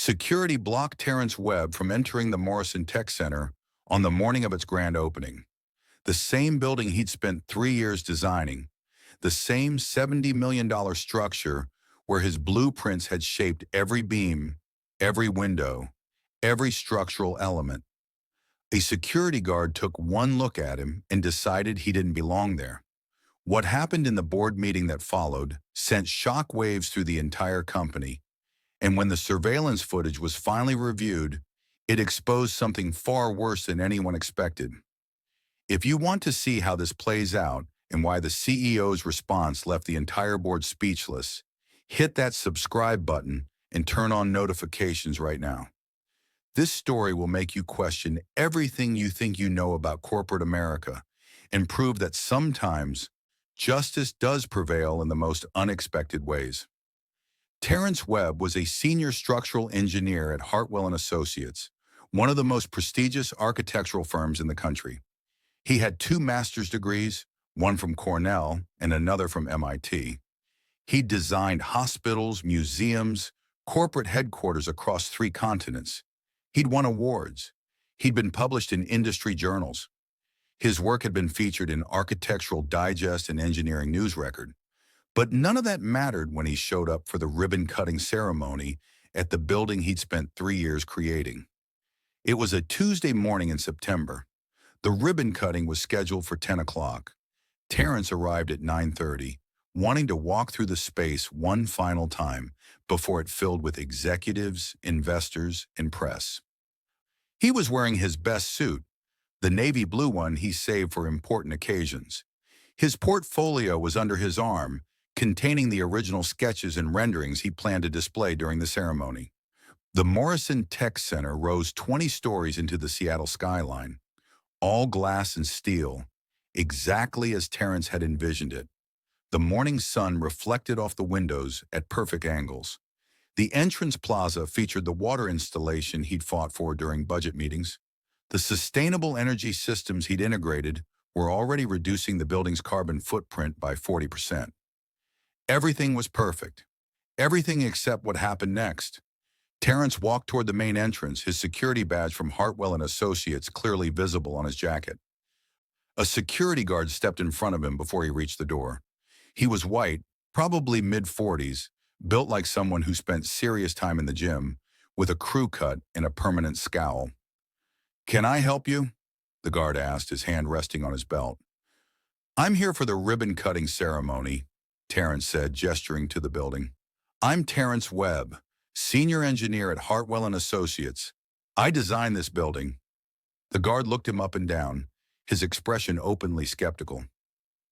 Security blocked Terrence Webb from entering the Morrison Tech Center on the morning of its grand opening. The same building he'd spent 3 years designing, the same $70 million structure where his blueprints had shaped every beam, every window, every structural element. A security guard took one look at him and decided he didn't belong there. What happened in the board meeting that followed sent shockwaves through the entire company, and when the surveillance footage was finally reviewed, it exposed something far worse than anyone expected. If you want to see how this plays out and why the CEO's response left the entire board speechless, hit that subscribe button and turn on notifications right now. This story will make you question everything you think you know about corporate America and prove that sometimes justice does prevail in the most unexpected ways. Terrence Webb was a senior structural engineer at Hartwell & Associates, one of the most prestigious architectural firms in the country. He had 2 master's degrees, one from Cornell and another from MIT. He designed hospitals, museums, corporate headquarters across 3 continents. He'd won awards. He'd been published in industry journals. His work had been featured in Architectural Digest and Engineering News Record. But none of that mattered when he showed up for the ribbon-cutting ceremony at the building he'd spent 3 years creating. It was a Tuesday morning in September. The ribbon cutting was scheduled for 10 o'clock. Terrence arrived at 9:30, wanting to walk through the space one final time before it filled with executives, investors, and press. He was wearing his best suit, the navy blue one he saved for important occasions. His portfolio was under his arm, containing the original sketches and renderings he planned to display during the ceremony. The Morrison Tech Center rose 20 stories into the Seattle skyline, all glass and steel, exactly as Terrence had envisioned it. The morning sun reflected off the windows at perfect angles. The entrance plaza featured the water installation he'd fought for during budget meetings. The sustainable energy systems he'd integrated were already reducing the building's carbon footprint by 40%. Everything was perfect. Everything except what happened next. Terrence walked toward the main entrance, his security badge from Hartwell & Associates clearly visible on his jacket. A security guard stepped in front of him before he reached the door. He was white, probably mid-40s, built like someone who spent serious time in the gym, with a crew cut and a permanent scowl. "Can I help you?" the guard asked, his hand resting on his belt. "I'm here for the ribbon-cutting ceremony," Terrence said, gesturing to the building. "I'm Terrence Webb, senior engineer at Hartwell & Associates. I designed this building." The guard looked him up and down, his expression openly skeptical.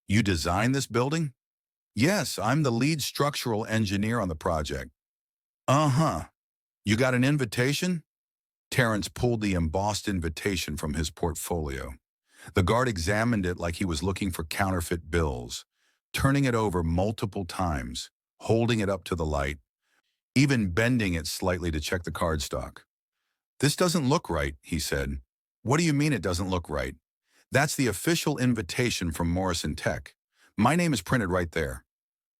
"You designed this building?" "Yes, I'm the lead structural engineer on the project." "Uh-huh. You got an invitation?" Terrence pulled the embossed invitation from his portfolio. The guard examined it like he was looking for counterfeit bills, turning it over multiple times, holding it up to the light, even bending it slightly to check the cardstock. "This doesn't look right," he said. "What do you mean it doesn't look right?" "That's the official invitation from Morrison Tech. My name is printed right there."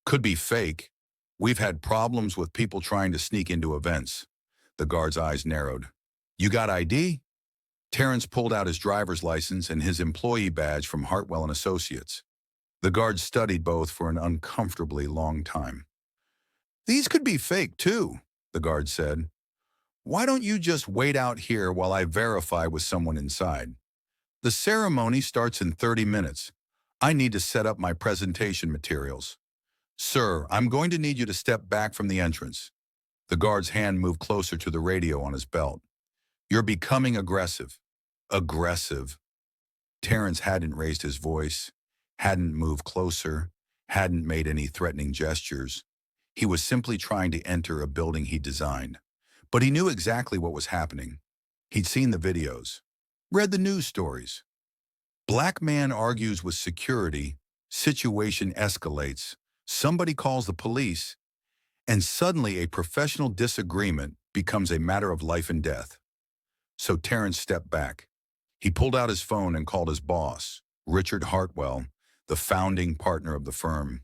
"Could be fake. We've had problems with people trying to sneak into events." The guard's eyes narrowed. "You got ID?" Terrence pulled out his driver's license and his employee badge from Hartwell & Associates. The guard studied both for an uncomfortably long time. "These could be fake, too," the guard said. "Why don't you just wait out here while I verify with someone inside? The ceremony starts in 30 minutes. I need to set up my presentation materials." "Sir, I'm going to need you to step back from the entrance." The guard's hand moved closer to the radio on his belt. "You're becoming aggressive." Aggressive. Terrence hadn't raised his voice, hadn't moved closer, hadn't made any threatening gestures. He was simply trying to enter a building he designed. But he knew exactly what was happening. He'd seen the videos, read the news stories. Black man argues with security, situation escalates, somebody calls the police, and suddenly a professional disagreement becomes a matter of life and death. So Terrence stepped back. He pulled out his phone and called his boss, Richard Hartwell, the founding partner of the firm.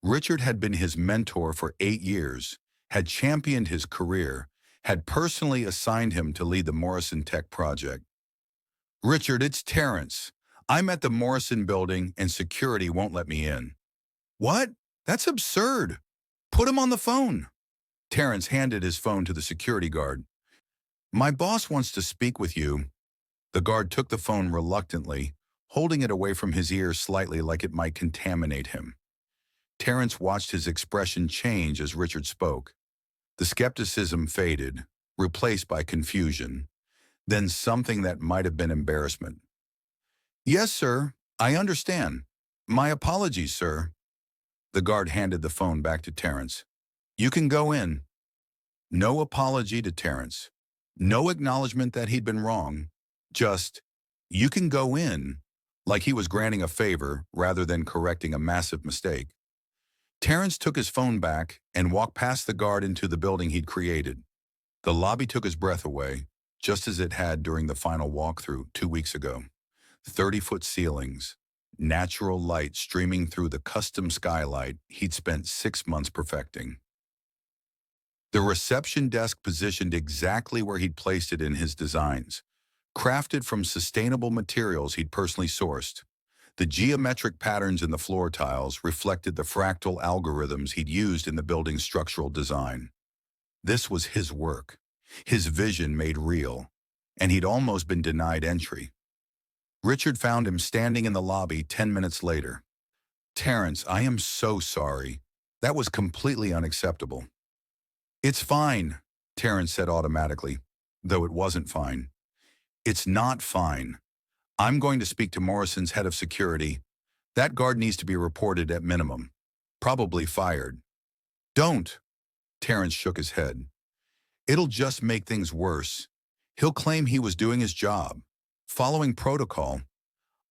Richard had been his mentor for 8 years, had championed his career, had personally assigned him to lead the Morrison Tech project. "Richard, it's Terrence. I'm at the Morrison building and security won't let me in." "What? That's absurd. Put him on the phone." Terrence handed his phone to the security guard. "My boss wants to speak with you." The guard took the phone reluctantly, holding it away from his ear slightly like it might contaminate him. Terrence watched his expression change as Richard spoke. The skepticism faded, replaced by confusion, then something that might have been embarrassment. "Yes, sir, I understand. My apologies, sir." The guard handed the phone back to Terrence. "You can go in." No apology to Terrence. No acknowledgement that he'd been wrong. Just, "You can go in," like he was granting a favor rather than correcting a massive mistake. Terrence took his phone back and walked past the guard into the building he'd created. The lobby took his breath away, just as it had during the final walkthrough 2 weeks ago. 30-foot ceilings, natural light streaming through the custom skylight he'd spent 6 months perfecting. The reception desk positioned exactly where he'd placed it in his designs, crafted from sustainable materials he'd personally sourced. The geometric patterns in the floor tiles reflected the fractal algorithms he'd used in the building's structural design. This was his work, his vision made real, and he'd almost been denied entry. Richard found him standing in the lobby 10 minutes later. "Terrence, I am so sorry. That was completely unacceptable." "It's fine," Terrence said automatically, though it wasn't fine. "It's not fine. I'm going to speak to Morrison's head of security. That guard needs to be reported at minimum. Probably fired." "Don't." Terrence shook his head. "It'll just make things worse. He'll claim he was doing his job, following protocol.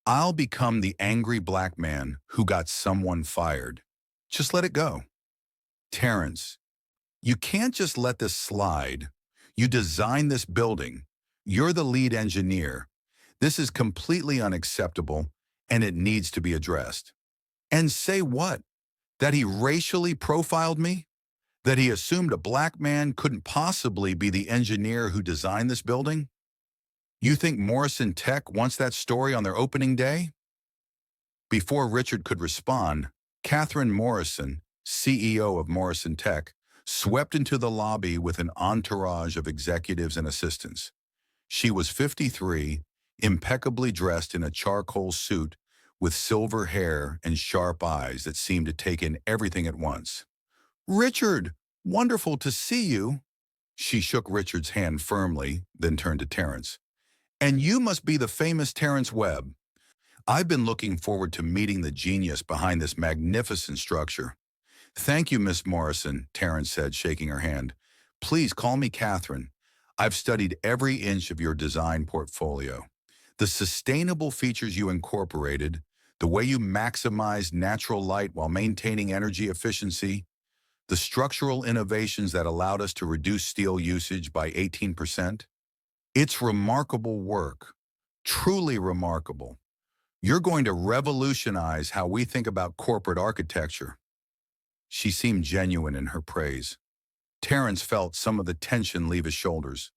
I'll become the angry black man who got someone fired. Just let it go." "Terrence, you can't just let this slide. You designed this building. You're the lead engineer. This is completely unacceptable, and it needs to be addressed." "And say what? That he racially profiled me? That he assumed a black man couldn't possibly be the engineer who designed this building? You think Morrison Tech wants that story on their opening day?" Before Richard could respond, Catherine Morrison, CEO of Morrison Tech, swept into the lobby with an entourage of executives and assistants. She was 53, impeccably dressed in a charcoal suit with silver hair and sharp eyes that seemed to take in everything at once. "Richard, wonderful to see you." She shook Richard's hand firmly, then turned to Terrence. "And you must be the famous Terrence Webb. I've been looking forward to meeting the genius behind this magnificent structure." "Thank you, Miss Morrison," Terrence said, shaking her hand. "Please call me Catherine. I've studied every inch of your design portfolio. The sustainable features you incorporated, the way you maximized natural light while maintaining energy efficiency, the structural innovations that allowed us to reduce steel usage by 18%. It's remarkable work, truly remarkable. You're going to revolutionize how we think about corporate architecture." She seemed genuine in her praise. Terrence felt some of the tension leave his shoulders.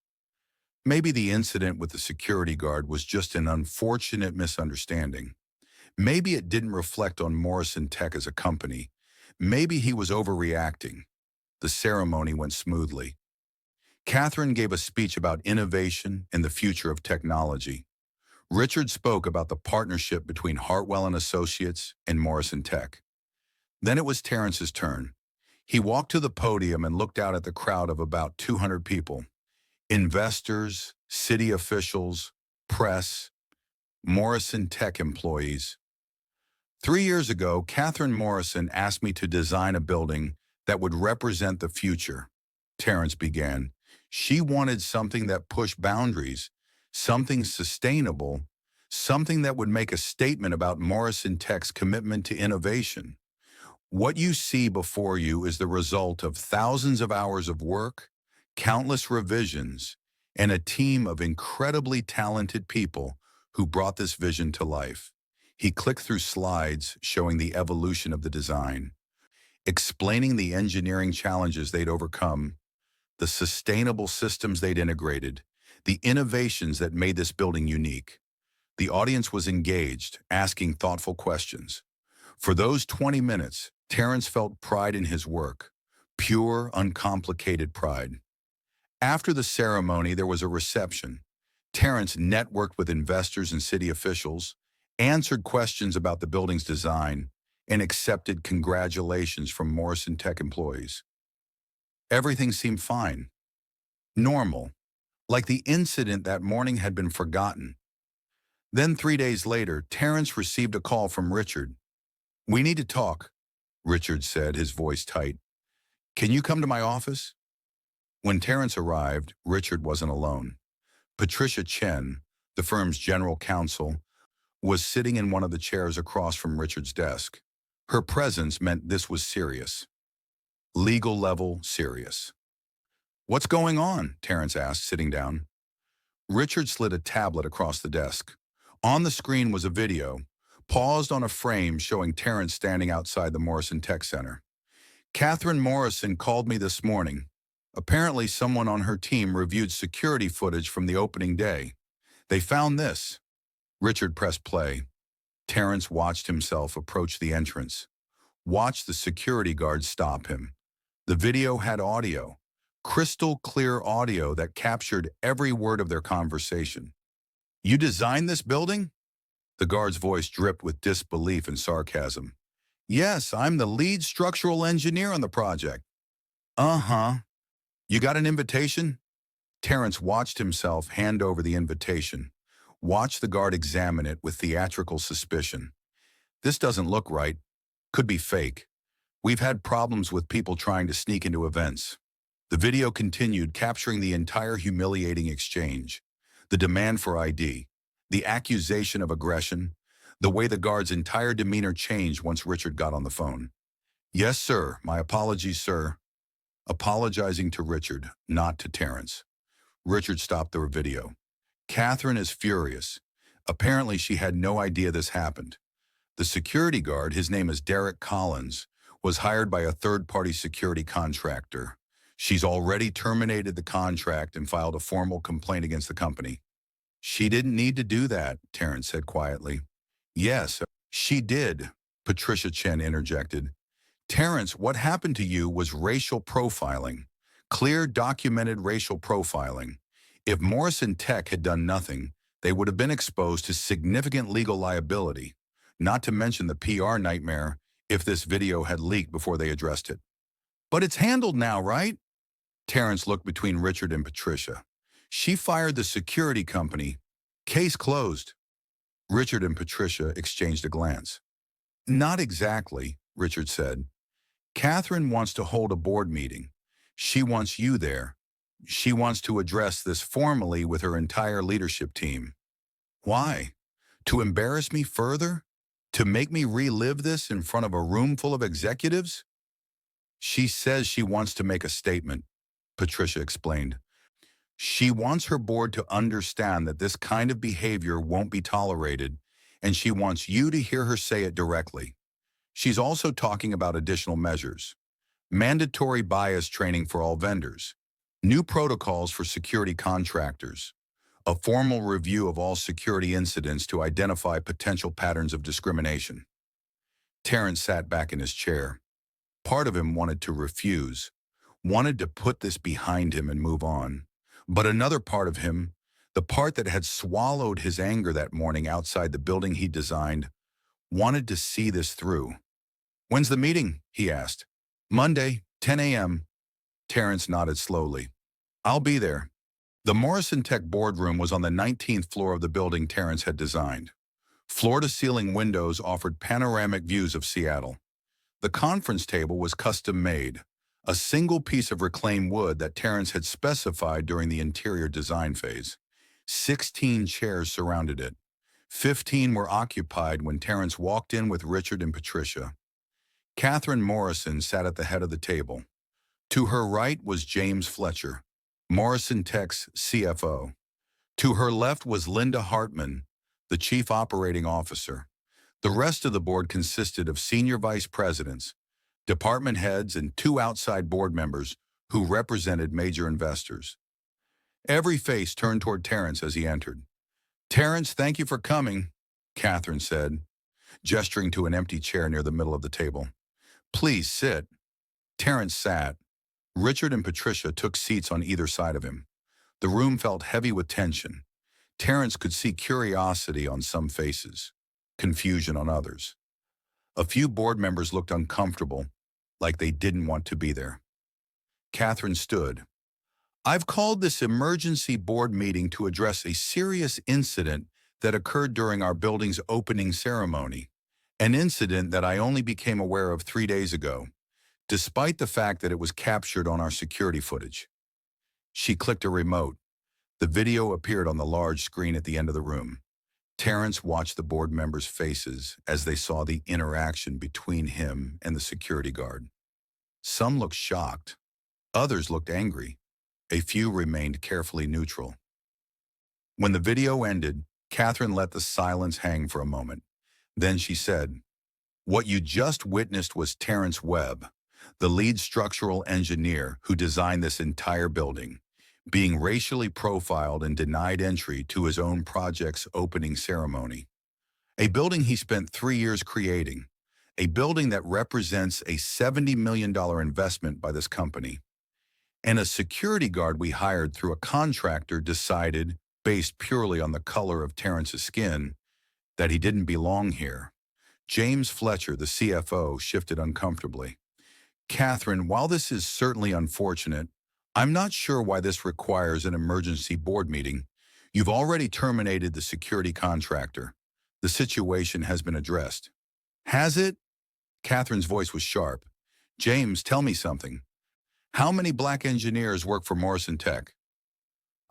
Maybe the incident with the security guard was just an unfortunate misunderstanding. Maybe it didn't reflect on Morrison Tech as a company. Maybe he was overreacting. The ceremony went smoothly. Catherine gave a speech about innovation and the future of technology. Richard spoke about the partnership between Hartwell and Associates and Morrison Tech. Then it was Terrence's turn. He walked to the podium and looked out at the crowd of about 200 people. Investors, city officials, press, Morrison Tech employees. 3 years ago, Catherine Morrison asked me to design a building that would represent the future, Terrence began. She wanted something that pushed boundaries, something sustainable, something that would make a statement about Morrison Tech's commitment to innovation. What you see before you is the result of thousands of hours of work, countless revisions, and a team of incredibly talented people who brought this vision to life. He clicked through slides showing the evolution of the design, explaining the engineering challenges they'd overcome, the sustainable systems they'd integrated, the innovations that made this building unique. The audience was engaged, asking thoughtful questions. For those 20 minutes, Terrence felt pride in his work, pure, uncomplicated pride. After the ceremony, there was a reception. Terrence networked with investors and city officials, answered questions about the building's design, and accepted congratulations from Morrison Tech employees. Everything seemed fine, normal, like the incident that morning had been forgotten. Then 3 days later, Terrence received a call from Richard. "We need to talk," Richard said, his voice tight. "Can you come to my office?" When Terrence arrived, Richard wasn't alone. Patricia Chen, the firm's general counsel, was sitting in one of the chairs across from Richard's desk. Her presence meant this was serious. Legal level serious. "What's going on?" Terrence asked, sitting down. Richard slid a tablet across the desk. On the screen was a video, paused on a frame showing Terrence standing outside the Morrison Tech Center. "Catherine Morrison called me this morning. Apparently someone on her team reviewed security footage from the opening day. They found this." Richard pressed play. Terrence watched himself approach the entrance. Watched the security guard stop him. The video had audio, crystal clear audio that captured every word of their conversation. "You designed this building?" The guard's voice dripped with disbelief and sarcasm. "Yes, I'm the lead structural engineer on the project." "Uh-huh. You got an invitation?" Terrence watched himself hand over the invitation. Watched the guard examine it with theatrical suspicion. "This doesn't look right. Could be fake. We've had problems with people trying to sneak into events." The video continued, capturing the entire humiliating exchange. The demand for ID, the accusation of aggression, the way the guard's entire demeanor changed once Richard got on the phone. "Yes, sir. My apologies, sir." Apologizing to Richard, not to Terrence. Richard stopped the video. "Catherine is furious. Apparently she had no idea this happened. The security guard, his name is Derek Collins, was hired by a third-party security contractor. She's already terminated the contract and filed a formal complaint against the company." "She didn't need to do that," Terrence said quietly. "Yes, she did," Patricia Chen interjected. "Terrence, what happened to you was racial profiling. Clear, documented racial profiling. If Morrison Tech had done nothing, they would have been exposed to significant legal liability, not to mention the PR nightmare if this video had leaked before they addressed it." "But it's handled now, right?" Terrence looked between Richard and Patricia. "She fired the security company. Case closed." Richard and Patricia exchanged a glance. "Not exactly," Richard said. "Catherine wants to hold a board meeting. She wants you there. She wants to address this formally with her entire leadership team." "Why? To embarrass me further? To make me relive this in front of a room full of executives?" "She says she wants to make a statement," Patricia explained. "She wants her board to understand that this kind of behavior won't be tolerated, and she wants you to hear her say it directly. She's also talking about additional measures. Mandatory bias training for all vendors, new protocols for security contractors, a formal review of all security incidents to identify potential patterns of discrimination." Terrence sat back in his chair. Part of him wanted to refuse, wanted to put this behind him and move on. But another part of him, the part that had swallowed his anger that morning outside the building he designed, wanted to see this through. "When's the meeting?" he asked. "Monday, 10 a.m. Terrence nodded slowly. "I'll be there." The Morrison Tech boardroom was on the 19th floor of the building Terrence had designed. Floor-to-ceiling windows offered panoramic views of Seattle. The conference table was custom-made, a single piece of reclaimed wood that Terrence had specified during the interior design phase. 16 chairs surrounded it. 15 were occupied when Terrence walked in with Richard and Patricia. Catherine Morrison sat at the head of the table. To her right was James Fletcher, Morrison Tech's CFO. To her left was Linda Hartman, the Chief Operating Officer. The rest of the board consisted of senior vice presidents, department heads, and 2 outside board members who represented major investors. Every face turned toward Terrence as he entered. "Terrence, thank you for coming," Catherine said, gesturing to an empty chair near the middle of the table. "Please sit." Terrence sat. Richard and Patricia took seats on either side of him. The room felt heavy with tension. Terrence could see curiosity on some faces, confusion on others. A few board members looked uncomfortable, like they didn't want to be there. Catherine stood. "I've called this emergency board meeting to address a serious incident that occurred during our building's opening ceremony, an incident that I only became aware of 3 days ago, despite the fact that it was captured on our security footage." She clicked a remote. The video appeared on the large screen at the end of the room. Terrence watched the board members' faces as they saw the interaction between him and the security guard. Some looked shocked. Others looked angry. A few remained carefully neutral. When the video ended, Catherine let the silence hang for a moment. Then she said, "What you just witnessed was Terrence Webb, the lead structural engineer who designed this entire building, being racially profiled and denied entry to his own project's opening ceremony. A building he spent 3 years creating, a building that represents a $70 million investment by this company. And a security guard we hired through a contractor decided, based purely on the color of Terrence's skin, that he didn't belong here." James Fletcher, the CFO, shifted uncomfortably. "Catherine, while this is certainly unfortunate, I'm not sure why this requires an emergency board meeting. You've already terminated the security contractor. The situation has been addressed." "Has it?" Catherine's voice was sharp. "James, tell me something. How many black engineers work for Morrison Tech?"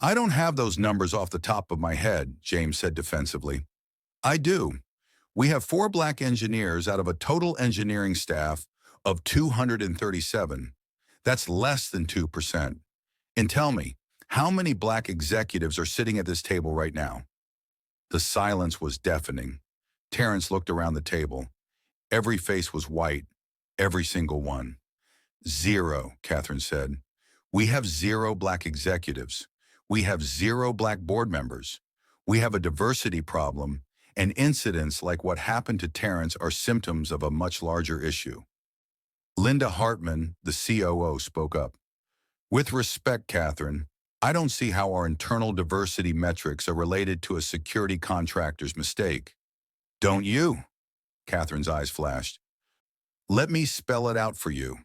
"I don't have those numbers off the top of my head," James said defensively. "I do. We have 4 black engineers out of a total engineering staff of 237. That's less than 2%. And tell me, how many black executives are sitting at this table right now?" The silence was deafening. Terrence looked around the table. Every face was white, every single one. "Zero," Catherine said. "We have 0 black executives. We have 0 black board members. We have a diversity problem, and incidents like what happened to Terrence are symptoms of a much larger issue." Linda Hartman, the COO, spoke up. "With respect, Catherine, I don't see how our internal diversity metrics are related to a security contractor's mistake." "Don't you?" Catherine's eyes flashed. "Let me spell it out for you.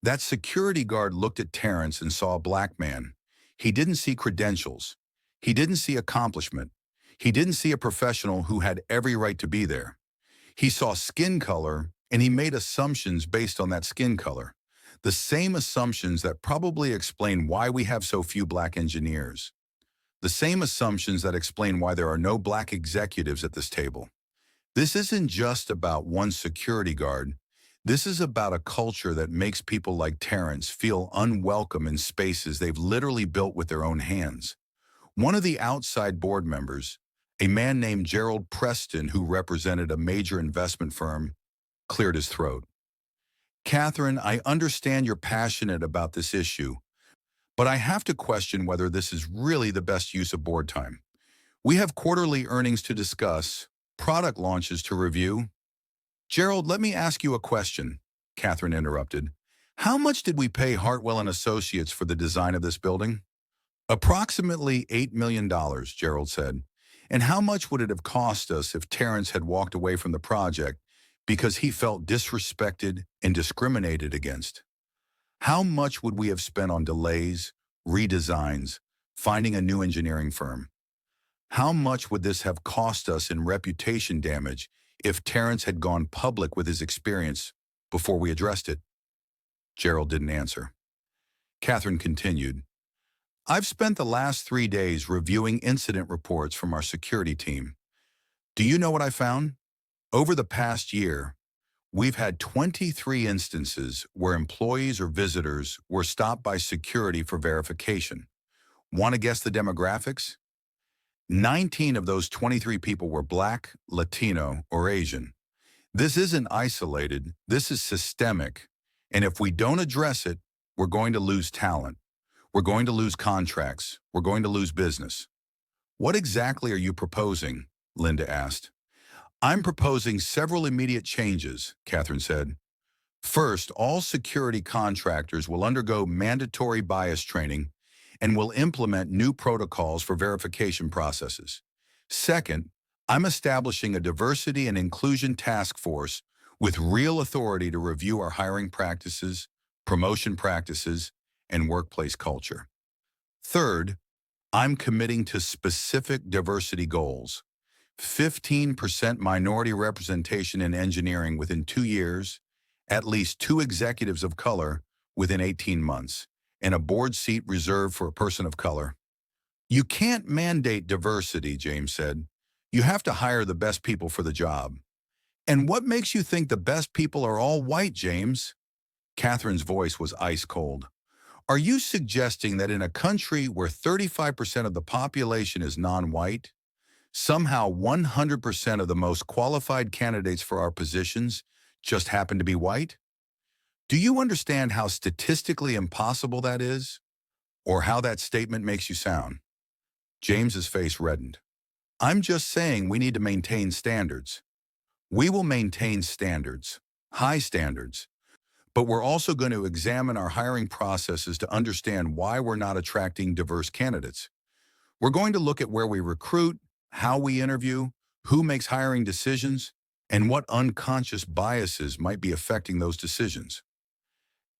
That security guard looked at Terrence and saw a black man. He didn't see credentials. He didn't see accomplishment. He didn't see a professional who had every right to be there. He saw skin color, and he made assumptions based on that skin color. The same assumptions that probably explain why we have so few black engineers. The same assumptions that explain why there are no black executives at this table. This isn't just about one security guard. This is about a culture that makes people like Terrence feel unwelcome in spaces they've literally built with their own hands." One of the outside board members, a man named Gerald Preston who represented a major investment firm, cleared his throat. "Catherine, I understand you're passionate about this issue, but I have to question whether this is really the best use of board time. We have quarterly earnings to discuss, product launches to review." "Gerald, let me ask you a question," Catherine interrupted. "How much did we pay Hartwell and Associates for the design of this building?" "Approximately $8 million, Gerald said. "And how much would it have cost us if Terrence had walked away from the project because he felt disrespected and discriminated against? How much would we have spent on delays, redesigns, finding a new engineering firm? How much would this have cost us in reputation damage if Terrence had gone public with his experience before we addressed it?" Gerald didn't answer. Catherine continued, "I've spent the last 3 days reviewing incident reports from our security team. Do you know what I found? Over the past year, we've had 23 instances where employees or visitors were stopped by security for verification. Want to guess the demographics? 19 of those 23 people were Black, Latino, or Asian. This isn't isolated, this is systemic, and if we don't address it, We're going to lose talent. We're going to lose contracts. We're going to lose business. What exactly are you proposing? Linda asked. I'm proposing several immediate changes, Catherine said. First, all security contractors will undergo mandatory bias training and will implement new protocols for verification processes. Second, I'm establishing a diversity and inclusion task force with real authority to review our hiring practices, promotion practices, and workplace culture. Third, I'm committing to specific diversity goals. 15% minority representation in engineering within 2 years, at least 2 executives of color within 18 months, and a board seat reserved for a person of color. You can't mandate diversity, James said. You have to hire the best people for the job. And what makes you think the best people are all white, James? Catherine's voice was ice cold. Are you suggesting that in a country where 35% of the population is non-white, somehow 100% of the most qualified candidates for our positions just happen to be white? Do you understand how statistically impossible that is? Or how that statement makes you sound? James's face reddened. I'm just saying we need to maintain standards. We will maintain standards, high standards, but we're also going to examine our hiring processes to understand why we're not attracting diverse candidates. We're going to look at where we recruit, how we interview, who makes hiring decisions, and what unconscious biases might be affecting those decisions.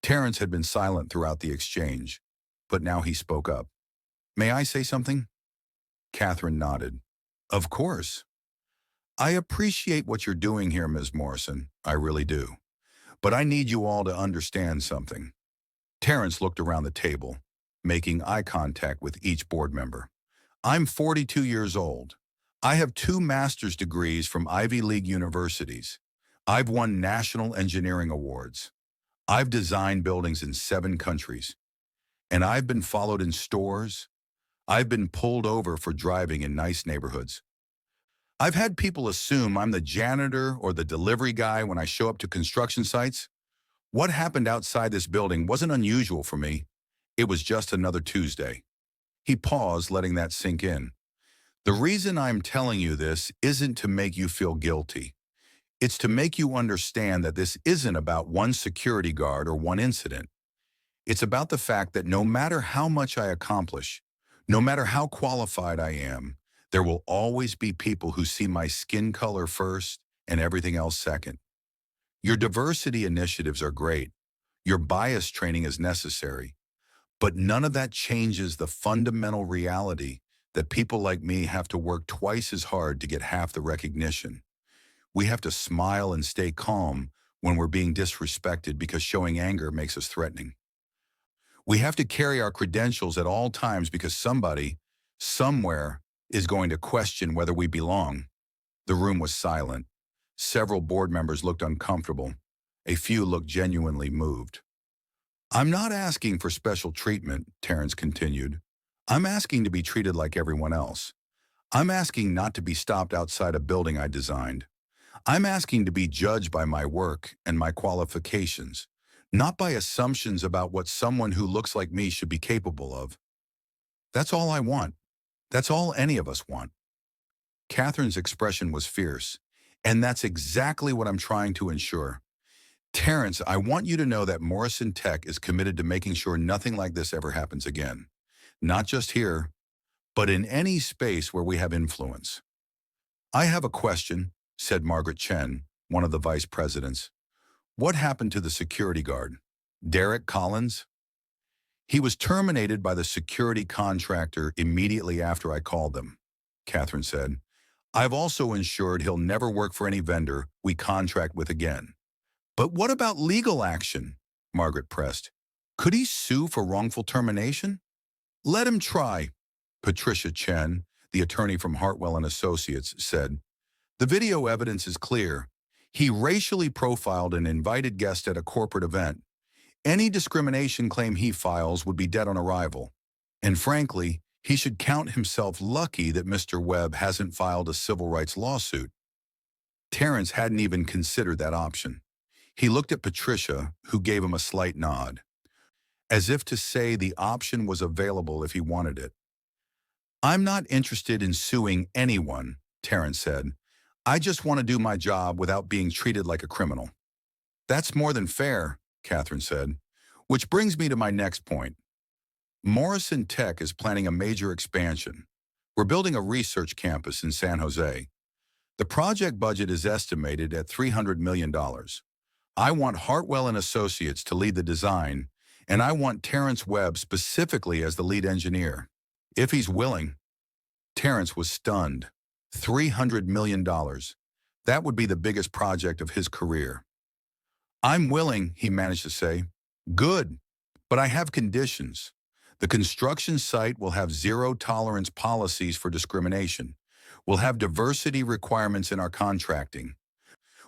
Terrence had been silent throughout the exchange, but now he spoke up. May I say something? Catherine nodded. Of course. I appreciate what you're doing here, Ms. Morrison. I really do. But I need you all to understand something. Terrence looked around the table, making eye contact with each board member. I'm 42 years old. I have 2 master's degrees from Ivy League universities. I've won national engineering awards. I've designed buildings in 7 countries. And I've been followed in stores. I've been pulled over for driving in nice neighborhoods. I've had people assume I'm the janitor or the delivery guy when I show up to construction sites. What happened outside this building wasn't unusual for me. It was just another Tuesday. He paused, letting that sink in. The reason I'm telling you this isn't to make you feel guilty. It's to make you understand that this isn't about one security guard or one incident. It's about the fact that no matter how much I accomplish, no matter how qualified I am, there will always be people who see my skin color first and everything else second. Your diversity initiatives are great. Your bias training is necessary. But none of that changes the fundamental reality that people like me have to work twice as hard to get half the recognition. We have to smile and stay calm when we're being disrespected because showing anger makes us threatening. We have to carry our credentials at all times because somebody, somewhere, is going to question whether we belong. The room was silent. Several board members looked uncomfortable. A few looked genuinely moved. I'm not asking for special treatment, Terrence continued. I'm asking to be treated like everyone else. I'm asking not to be stopped outside a building I designed. I'm asking to be judged by my work and my qualifications, not by assumptions about what someone who looks like me should be capable of. That's all I want. That's all any of us want. Catherine's expression was fierce, and that's exactly what I'm trying to ensure. Terrence, I want you to know that Morrison Tech is committed to making sure nothing like this ever happens again. Not just here, but in any space where we have influence. I have a question, said Margaret Chen, one of the vice presidents. What happened to the security guard? Derek Collins? He was terminated by the security contractor immediately after I called them, Catherine said. I've also ensured he'll never work for any vendor we contract with again. But what about legal action? Margaret pressed. Could he sue for wrongful termination? Let him try, Patricia Chen, the attorney from Hartwell and Associates, said. The video evidence is clear. He racially profiled an invited guest at a corporate event. Any discrimination claim he files would be dead on arrival. And frankly, he should count himself lucky that Mr. Webb hasn't filed a civil rights lawsuit. Terrence hadn't even considered that option. He looked at Patricia, who gave him a slight nod. as if to say the option was available if he wanted it. "I'm not interested in suing anyone," Terrence said. "I just want to do my job without being treated like a criminal." "That's more than fair," Catherine said. Which brings me to my next point. Morrison Tech is planning a major expansion. We're building a research campus in San Jose. The project budget is estimated at $300 million. I want Hartwell and Associates to lead the design, and I want Terrence Webb specifically as the lead engineer. If he's willing. Terrence was stunned. $300 million. That would be the biggest project of his career. "I'm willing," he managed to say. "Good, but I have conditions. The construction site will have zero-tolerance policies for discrimination. We'll have diversity requirements in our contracting.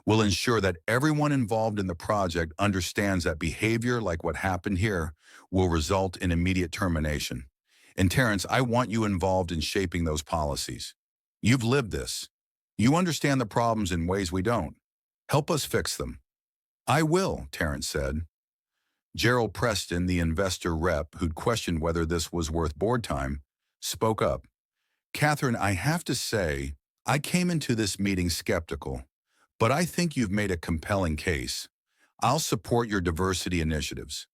We'll ensure that everyone involved in the project understands that behavior like what happened here will result in immediate termination. And Terrence, I want you involved in shaping those policies. You've lived this. You understand the problems in ways we don't. Help us fix them." "I will," Terrence said. Gerald Preston, the investor rep who'd questioned whether this was worth board time, spoke up. "Catherine, I have to say, I came into this meeting skeptical, but I think you've made a compelling case. I'll support your diversity initiatives.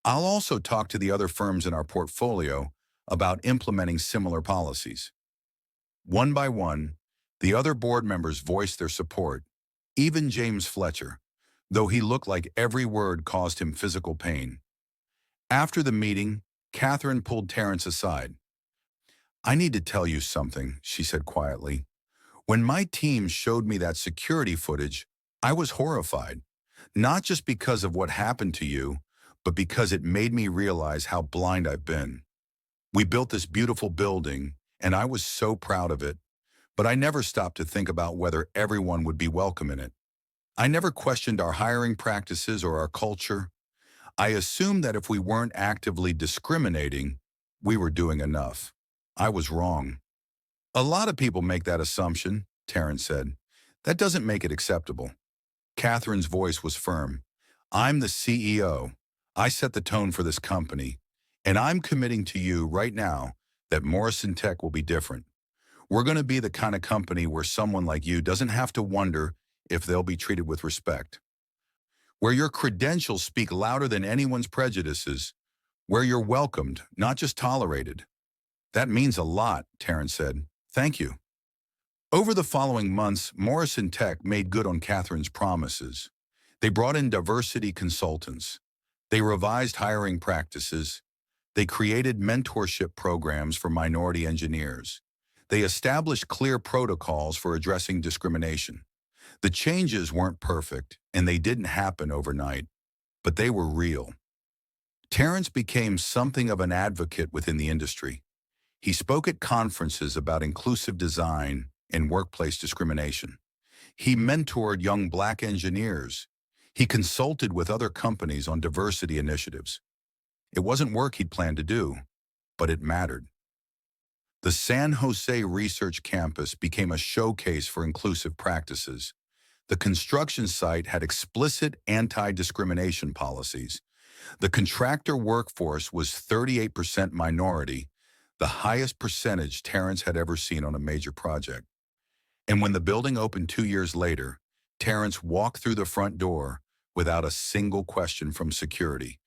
I'll also talk to the other firms in our portfolio about implementing similar policies." One by one, the other board members voiced their support, even James Fletcher, though he looked like every word caused him physical pain. After the meeting, Catherine pulled Terrence aside. "I need to tell you something," she said quietly. "When my team showed me that security footage, I was horrified, not just because of what happened to you, but because it made me realize how blind I've been. We built this beautiful building, and I was so proud of it, but I never stopped to think about whether everyone would be welcome in it. I never questioned our hiring practices or our culture. I assumed that if we weren't actively discriminating, we were doing enough. I was wrong." "A lot of people make that assumption," Terrence said. "That doesn't make it acceptable." Catherine's voice was firm. "I'm the CEO. I set the tone for this company, and I'm committing to you right now that Morrison Tech will be different. We're going to be the kind of company where someone like you doesn't have to wonder if they'll be treated with respect. Where your credentials speak louder than anyone's prejudices. Where you're welcomed, not just tolerated." "That means a lot," Terrence said. "Thank you." Over the following months, Morrison Tech made good on Catherine's promises. They brought in diversity consultants. They revised hiring practices. They created mentorship programs for minority engineers. They established clear protocols for addressing discrimination. The changes weren't perfect, and they didn't happen overnight, but they were real. Terrence became something of an advocate within the industry. He spoke at conferences about inclusive design and workplace discrimination. He mentored young Black engineers. He consulted with other companies on diversity initiatives. It wasn't work he'd planned to do, but it mattered. The San Jose Research Campus became a showcase for inclusive practices. The construction site had explicit anti-discrimination policies. The contractor workforce was 38% minority, the highest percentage Terrence had ever seen on a major project. And when the building opened 2 years later, Terrence walked through the front door without a single question from security.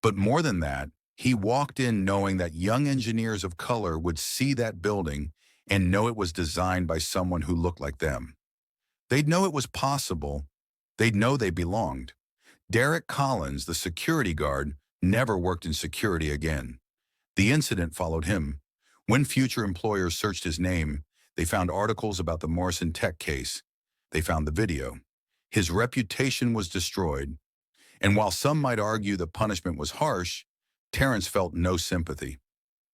But more than that, he walked in knowing that young engineers of color would see that building and know it was designed by someone who looked like them. They'd know it was possible. They'd know they belonged. Derek Collins, the security guard, never worked in security again. The incident followed him. When future employers searched his name, they found articles about the Morrison Tech case. They found the video. His reputation was destroyed. And while some might argue the punishment was harsh, Terrence felt no sympathy.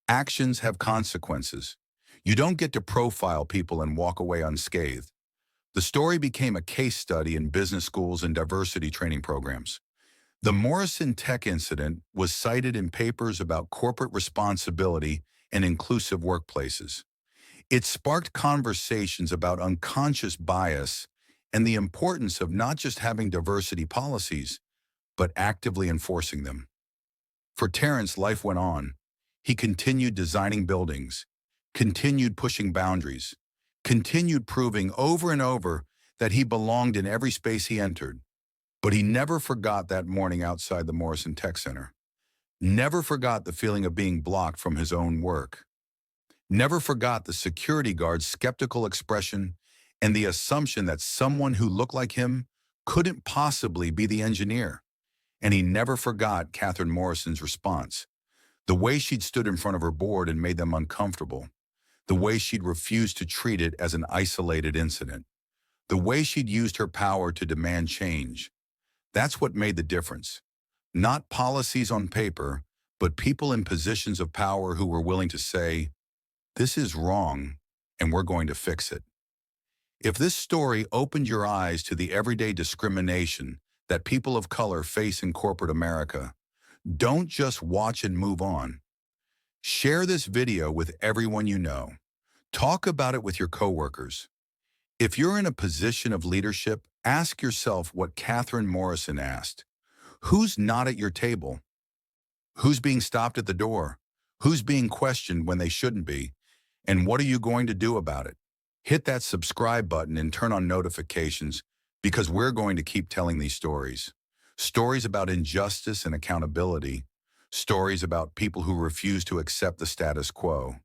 Actions have consequences. You don't get to profile people and walk away unscathed. The story became a case study in business schools and diversity training programs. The Morrison Tech incident was cited in papers about corporate responsibility and inclusive workplaces. It sparked conversations about unconscious bias and the importance of not just having diversity policies, but actively enforcing them. For Terrence, life went on. He continued designing buildings, continued pushing boundaries, continued proving over and over that he belonged in every space he entered. But he never forgot that morning outside the Morrison Tech Center. Never forgot the feeling of being blocked from his own work. Never forgot the security guard's skeptical expression and the assumption that someone who looked like him couldn't possibly be the engineer. And he never forgot Catherine Morrison's response. The way she'd stood in front of her board and made them uncomfortable. The way she'd refused to treat it as an isolated incident. The way she'd used her power to demand change. That's what made the difference. Not policies on paper, but people in positions of power who were willing to say, "This is wrong, and we're going to fix it." If this story opened your eyes to the everyday discrimination that people of color face in corporate America, don't just watch and move on. Share this video with everyone you know. Talk about it with your coworkers. If you're in a position of leadership, ask yourself what Catherine Morrison asked. Who's not at your table? Who's being stopped at the door? Who's being questioned when they shouldn't be? And what are you going to do about it? Hit that subscribe button and turn on notifications because we're going to keep telling these stories. Stories about injustice and accountability. Stories about people who refuse to accept the status quo.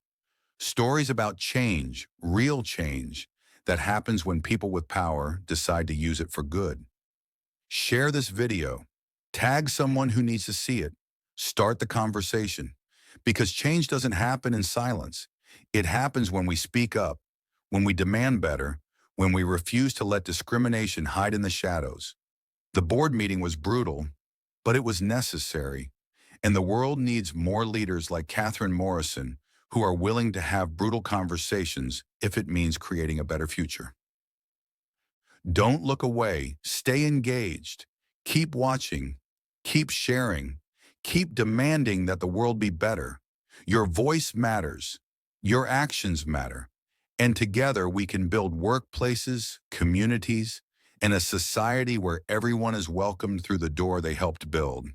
Stories about change, real change, that happens when people with power decide to use it for good. Share this video. Tag someone who needs to see it. Start the conversation. Because change doesn't happen in silence. It happens when we speak up, when we demand better, when we refuse to let discrimination hide in the shadows. The board meeting was brutal, but it was necessary. And the world needs more leaders like Catherine Morrison who are willing to have brutal conversations if it means creating a better future. Don't look away. Stay engaged. Keep watching. Keep sharing. Keep demanding that the world be better. Your voice matters. Your actions matter. And together we can build workplaces, communities, and a society where everyone is welcomed through the door they helped build.